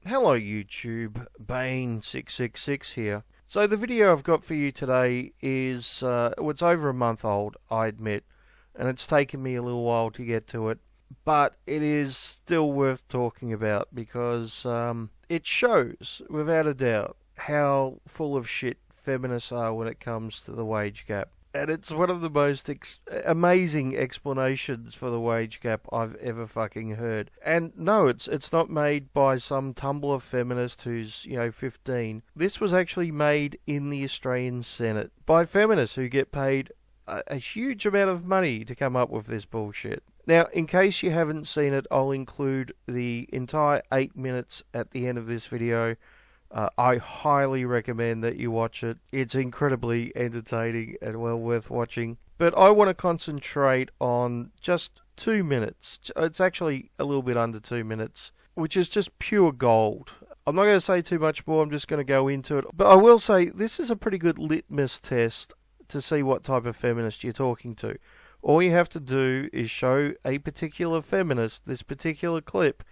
Hello YouTube, Bane666 here. So the video I've got for you today is, it's over a month old, I admit, and it's taken me a little while to get to it, but it is still worth talking about because it shows, without a doubt, how full of shit feminists are when it comes to the wage gap. And it's one of the most amazing explanations for the wage gap I've ever fucking heard. And no, it's not made by some Tumblr feminist who's, 15. This was actually made in the Australian Senate by feminists who get paid a huge amount of money to come up with this bullshit. Now, in case you haven't seen it, I'll include the entire 8 minutes at the end of this video. I highly recommend that you watch it. It's incredibly entertaining and well worth watching. But I want to concentrate on just 2 minutes. It's actually a little bit under 2 minutes, which is just pure gold. I'm not going to say too much more, I'm just going to go into it. But I will say, this is a pretty good litmus test to see what type of feminist you're talking to. All you have to do is show a particular feminist this particular clip,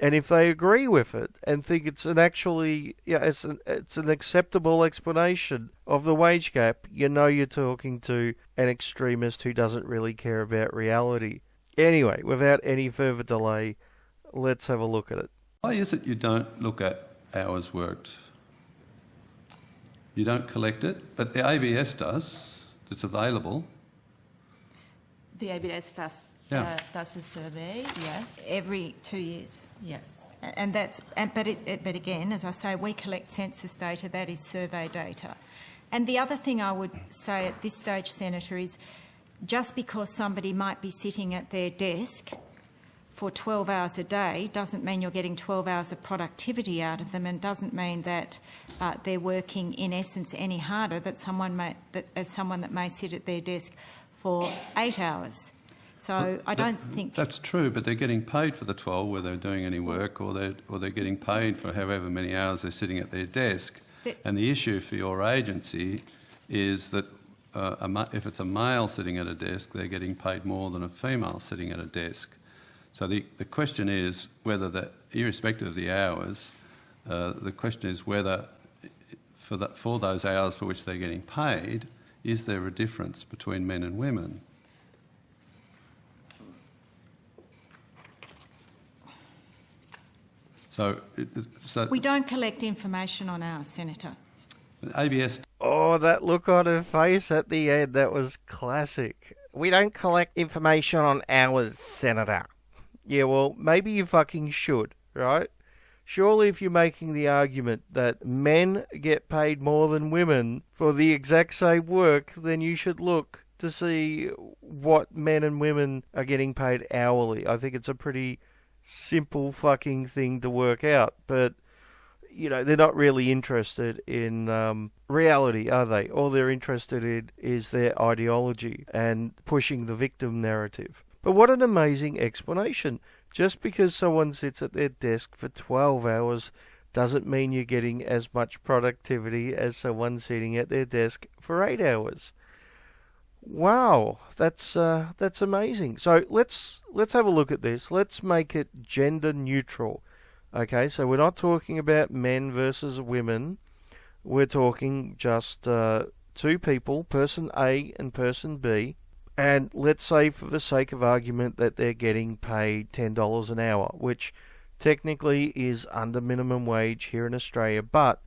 and if they agree with it and think it's it's an acceptable explanation of the wage gap, you know you're talking to an extremist who doesn't really care about reality. Anyway, without any further delay, let's have a look at it. Why is it you don't look at hours worked? You don't collect it, but the ABS does. It's available. The ABS does a survey, yes. Every 2 years. Yes. But again, as I say, we collect census data, that is survey data. And the other thing I would say at this stage, Senator, is just because somebody might be sitting at their desk for 12 hours a day doesn't mean you're getting 12 hours of productivity out of them, and doesn't mean that they're working in essence any harder than someone that may sit at their desk for 8 hours. So I don't think that's true, but they're getting paid for the 12 whether they're doing any work, or they're getting paid for however many hours they're sitting at their desk. And the issue for your agency is that if it's a male sitting at a desk, they're getting paid more than a female sitting at a desk. So the question is whether that, irrespective of the hours, the question is whether for those hours for which they're getting paid, is there a difference between men and women? So we don't collect information on ours, Senator. ABS. Oh, that look on her face at the end, that was classic. We don't collect information on ours, Senator. Yeah, well, maybe you fucking should, right? Surely if you're making the argument that men get paid more than women for the exact same work, then you should look to see what men and women are getting paid hourly. I think it's a pretty simple fucking thing to work out, but they're not really interested in reality, are they? All they're interested in is their ideology and pushing the victim narrative. But what an amazing explanation. Just because someone sits at their desk for 12 hours doesn't mean you're getting as much productivity as someone sitting at their desk for 8 hours. Wow, that's amazing. So let's have a look at this. Let's make it gender neutral. Okay, so we're not talking about men versus women. We're talking just two people, person A and person B. And let's say, for the sake of argument, that they're getting paid $10 an hour, which technically is under minimum wage here in Australia. But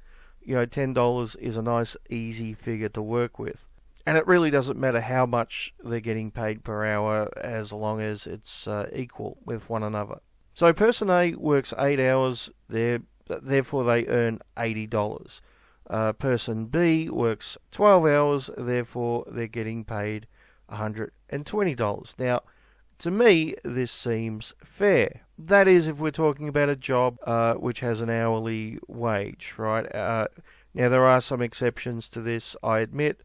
$10 is a nice, easy figure to work with. And it really doesn't matter how much they're getting paid per hour as long as it's equal with one another. So person A works 8 hours, therefore they earn $80. Person B works 12 hours, therefore they're getting paid $120. Now, to me, this seems fair. That is, if we're talking about a job which has an hourly wage, right? Now, there are some exceptions to this, I admit.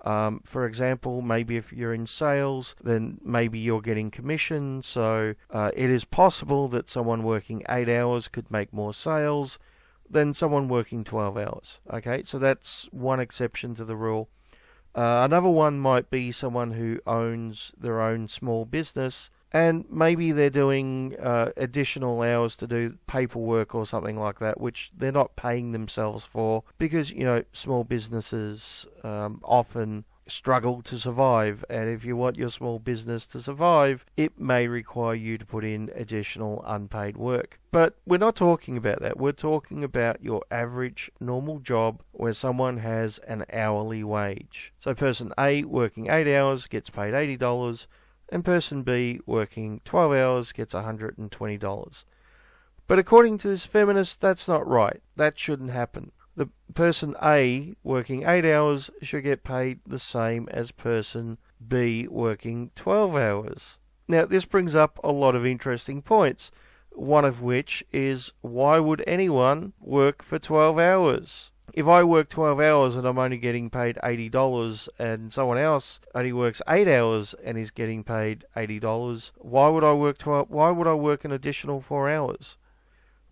For example, maybe if you're in sales, then maybe you're getting commission, so it is possible that someone working 8 hours could make more sales than someone working 12 hours. Okay, so that's one exception to the rule. Another one might be someone who owns their own small business and maybe they're doing additional hours to do paperwork or something like that, which they're not paying themselves for because, small businesses often struggle to survive, and if you want your small business to survive, it may require you to put in additional unpaid work. But we're not talking about that. We're talking about your average normal job where someone has an hourly wage. So person A working 8 hours gets paid $80, and person B working 12 hours gets $120. But according to this feminist, that's not right. That shouldn't happen. The person A working 8 hours should get paid the same as person B working 12 hours. Now, this brings up a lot of interesting points, one of which is, why would anyone work for 12 hours? If I work 12 hours and I'm only getting paid $80 and someone else only works 8 hours and is getting paid $80, why would I work an additional 4 hours?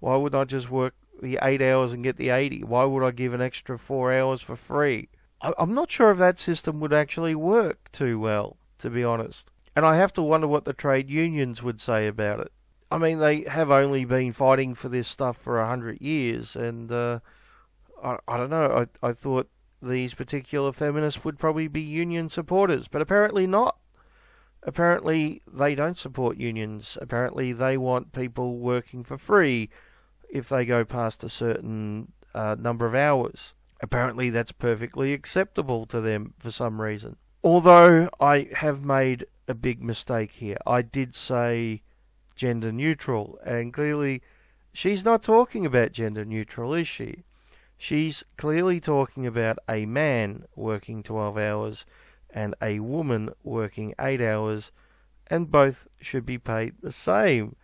Why wouldn't I just work the 8 hours and get the 80? Why would I give an extra 4 hours for free? I'm not sure if that system would actually work too well, to be honest. And I have to wonder what the trade unions would say about it. I mean, they have only been fighting for this stuff for 100 years, and I don't know, I thought these particular feminists would probably be union supporters, but apparently not. Apparently they don't support unions. Apparently they want people working for free if they go past a certain number of hours. Apparently that's perfectly acceptable to them for some reason. Although I have made a big mistake here. I did say gender neutral, and clearly she's not talking about gender neutral, is she? She's clearly talking about a man working 12 hours and a woman working 8 hours, and both should be paid the same.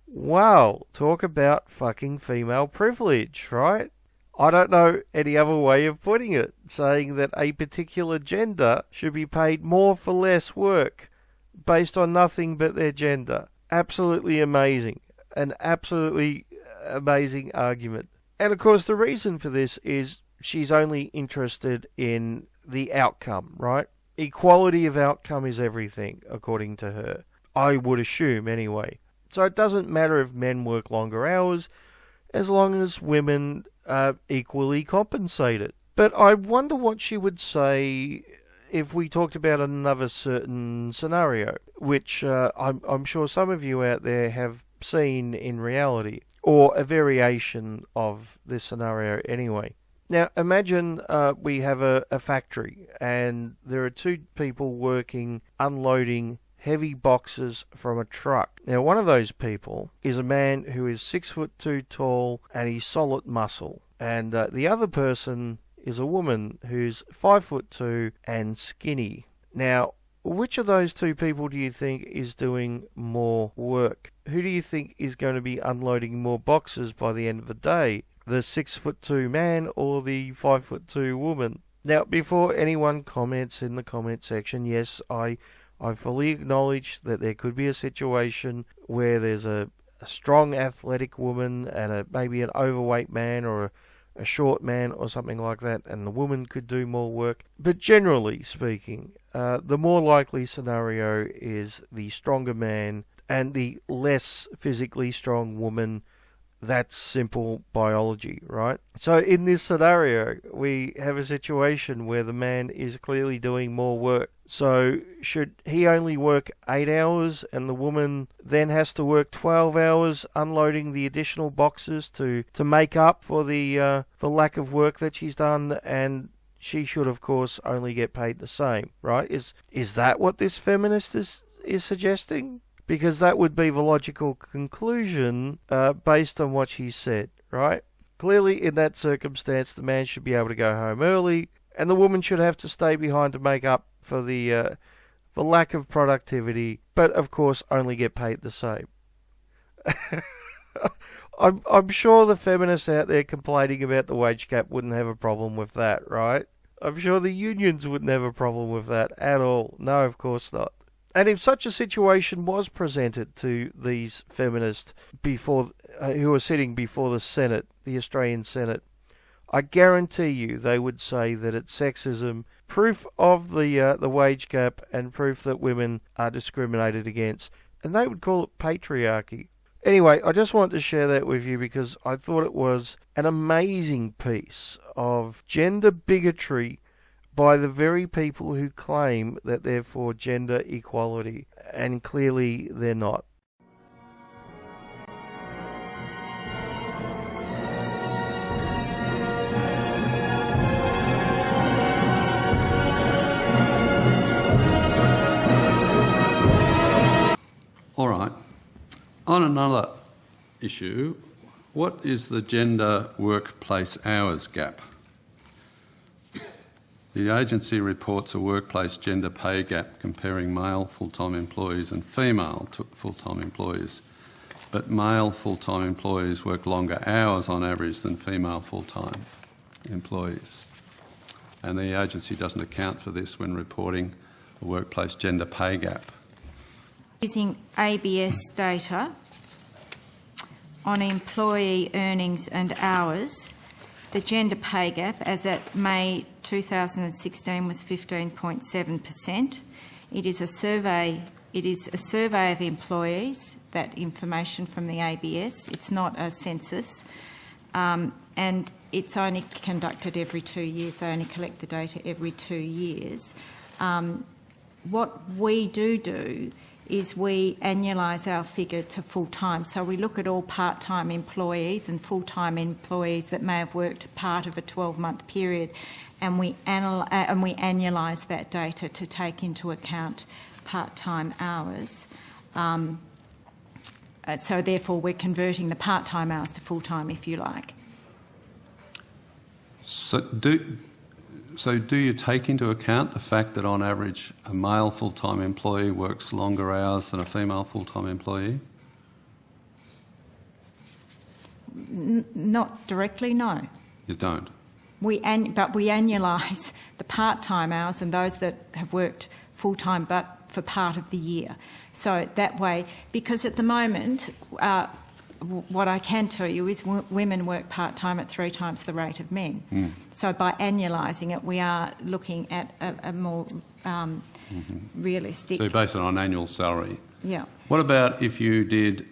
Wow, talk about fucking female privilege, right? I don't know any other way of putting it, saying that a particular gender should be paid more for less work based on nothing but their gender. Absolutely amazing. An absolutely amazing argument. And of course the reason for this is she's only interested in the outcome, right? Equality of outcome is everything, according to her. I would assume, anyway. So it doesn't matter if men work longer hours, as long as women are equally compensated. But I wonder what she would say if we talked about another certain scenario, which I'm sure some of you out there have seen in reality, or a variation of this scenario anyway. Now, imagine we have a factory, and there are two people working, unloading heavy boxes from a truck. Now, one of those people is a man who is 6'2" tall, and he's solid muscle. And the other person is a woman who's 5'2" and skinny. Now, which of those two people do you think is doing more work? Who do you think is going to be unloading more boxes by the end of the day? The 6'2" man or the 5'2" woman? Now, before anyone comments in the comment section, yes, I fully acknowledge that there could be a situation where there's a strong athletic woman and maybe an overweight man or a short man or something like that, and the woman could do more work. But generally speaking, the more likely scenario is the stronger man and the less physically strong woman. That's simple biology, right? So in this scenario, we have a situation where the man is clearly doing more work. So should he only work 8 hours and the woman then has to work 12 hours unloading the additional boxes to make up for the lack of work that she's done, and she should of course only get paid the same, right? Is that what this feminist is suggesting? Because that would be the logical conclusion based on what she said, right? Clearly, in that circumstance, the man should be able to go home early, and the woman should have to stay behind to make up for the lack of productivity, but of course only get paid the same. I'm sure the feminists out there complaining about the wage gap wouldn't have a problem with that, right? I'm sure the unions wouldn't have a problem with that at all. No, of course not. And if such a situation was presented to these feminists who are sitting before the Senate, the Australian Senate, I guarantee you they would say that it's sexism, proof of the wage gap, and proof that women are discriminated against, and they would call it patriarchy. Anyway, I just wanted to share that with you because I thought it was an amazing piece of gender bigotry by the very people who claim that they're for gender equality, and clearly they're not. All right. On another issue, what is the gender workplace hours gap? The agency reports a workplace gender pay gap comparing male full-time employees and female full-time employees, but male full-time employees work longer hours on average than female full-time employees. And the agency doesn't account for this when reporting a workplace gender pay gap. Using ABS data on employee earnings and hours, the gender pay gap as at May 2016 was 15.7%. It is a survey of employees, that information from the ABS. It's not a census. And it's only conducted every 2 years. They only collect the data every 2 years. What we do is we annualise our figure to full-time. So we look at all part-time employees and full-time employees that may have worked part of a 12-month period, and we annualise that data to take into account part-time hours. So therefore we're converting the part-time hours to full-time, if you like. So do you take into account the fact that on average a male full-time employee works longer hours than a female full-time employee? Not directly, no. You don't? But we annualise the part-time hours and those that have worked full-time but for part of the year. So that way, because at the moment, what I can tell you is women work part-time at 3 times the rate of men. So by annualising it, we are looking at a more realistic... So you base it on annual salary? Yeah. What about if you did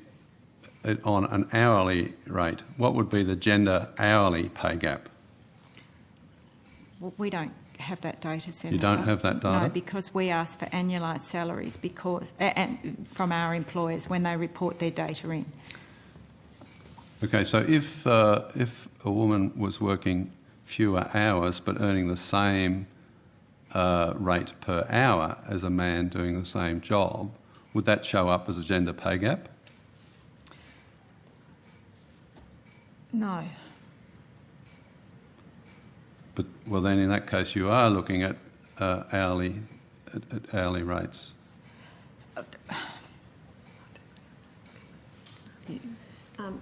it on an hourly rate? What would be the gender hourly pay gap? Well, we don't have that data, Senator. You don't have that data? No, because we ask for annualised salaries from our employers when they report their data in. Okay, so if a woman was working fewer hours but earning the same rate per hour as a man doing the same job, would that show up as a gender pay gap? No. But well, then in that case, you are looking at hourly rates.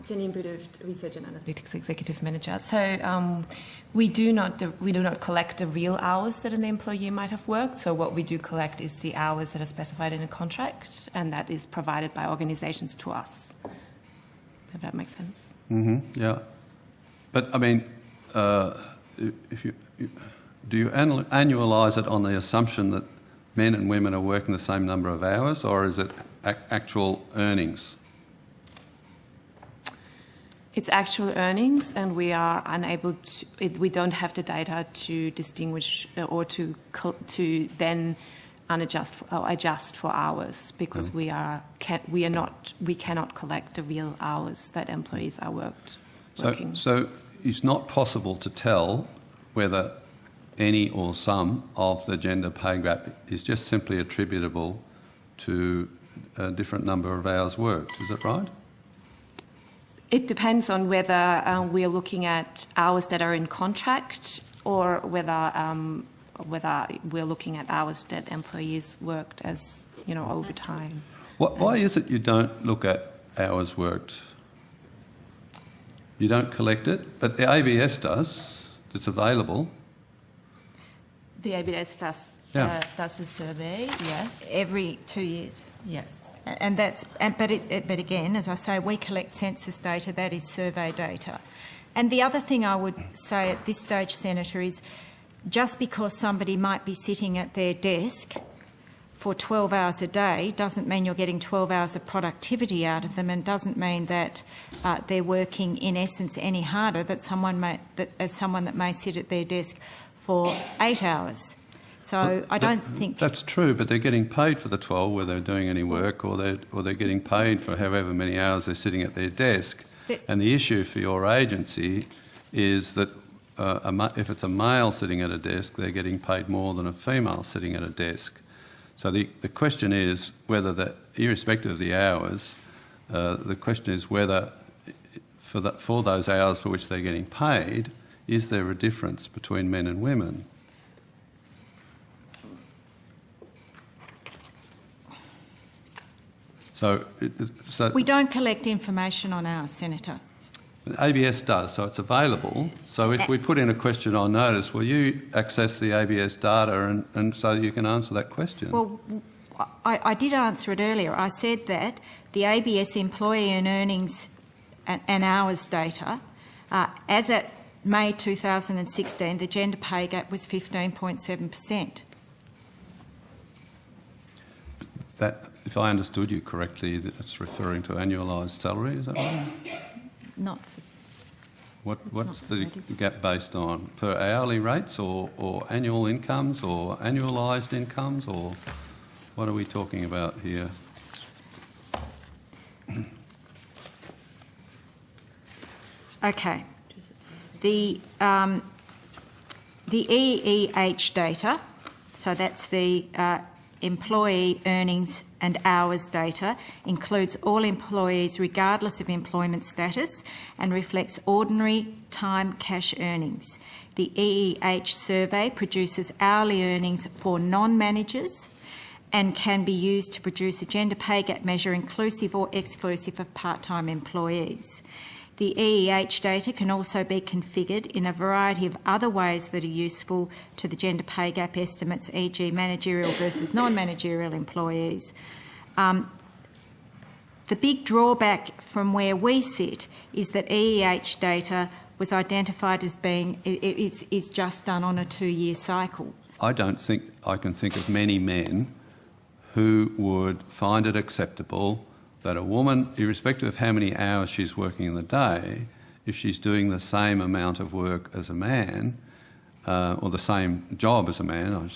Janine Budoft, Research and Analytics Executive Manager. So we do not collect the real hours that an employee might have worked. So what we do collect is the hours that are specified in a contract, and that is provided by organisations to us. If that makes sense. Yeah, but I mean, do you annualise it on the assumption that men and women are working the same number of hours, or is it actual earnings? It's actual earnings, and we are unable to. We don't have the data to distinguish or to then adjust for hours, because we cannot collect the real hours that employees are working. So it's not possible to tell whether any or some of the gender pay gap is just simply attributable to a different number of hours worked. Is that right? It depends on whether we're looking at hours that are in contract, or whether we're looking at hours that employees worked as overtime. Why is it you don't look at hours worked? You don't collect it, but the ABS does. It's available. The ABS does a survey, yes. Every 2 years. Yes. But again, as I say, we collect census data, that is survey data. And the other thing I would say at this stage, Senator, is just because somebody might be sitting at their desk for 12 hours a day doesn't mean you're getting 12 hours of productivity out of them, and doesn't mean that they're working in essence any harder than someone that may sit at their desk for 8 hours. So I don't think that's true. But they're getting paid for the 12 whether they're doing any work, or they're getting paid for however many hours they're sitting at their desk. And the issue for your agency is that if it's a male sitting at a desk, they're getting paid more than a female sitting at a desk. So the question is whether that, irrespective of the hours, the question is whether for those hours for which they're getting paid, is there a difference between men and women? So we don't collect information on ours, Senator. ABS does, so it's available. So if we put in a question on notice, will you access the ABS data and so you can answer that question? Well, I did answer it earlier. I said that the ABS employee and earnings and hours data, as at May 2016, the gender pay gap was 15.7%. That, if I understood you correctly, that's referring to annualised salary, is that right? Not. What's the gap based on? Per hourly rates or annual incomes or annualised incomes, or what are we talking about here? Okay. The EEH data, so that's the employee earnings and hours data, includes all employees regardless of employment status and reflects ordinary time cash earnings. The EEH survey produces hourly earnings for non-managers and can be used to produce a gender pay gap measure inclusive or exclusive of part-time employees. The EEH data can also be configured in a variety of other ways that are useful to the gender pay gap estimates, e.g. managerial versus non-managerial employees. The big drawback from where we sit is that EEH data was identified as being is just done on a 2-year cycle. I don't think I can think of many men who would find it acceptable that a woman, irrespective of how many hours she's working in the day, if she's doing the same amount of work as a man, or the same job as a man,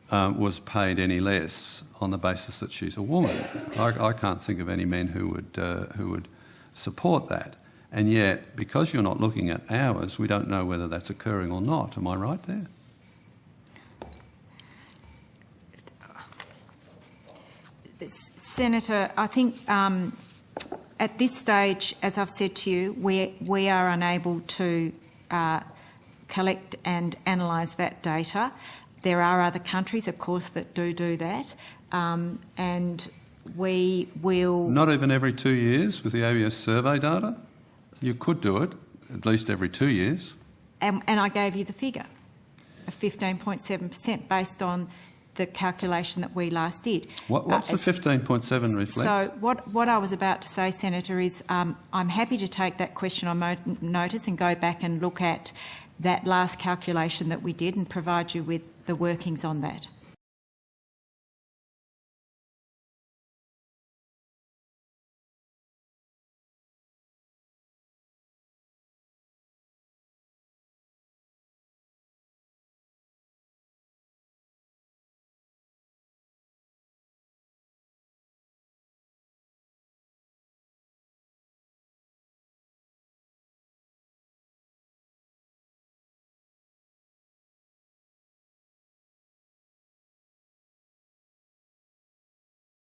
was paid any less on the basis that she's a woman. I can't think of any men who would support that. And yet, because you're not looking at hours, we don't know whether that's occurring or not. Am I right there? Senator, I think at this stage, as I've said to you, we are unable to collect and analyse that data. There are other countries, of course, that do that, and we will... Not even every 2 years with the ABS survey data? You could do it at least every 2 years. And I gave you the figure of 15.7% based on the calculation that we last did. What's the 15.7 reflect? So what I was about to say, Senator, is I'm happy to take that question on notice and go back and look at that last calculation that we did and provide you with the workings on that.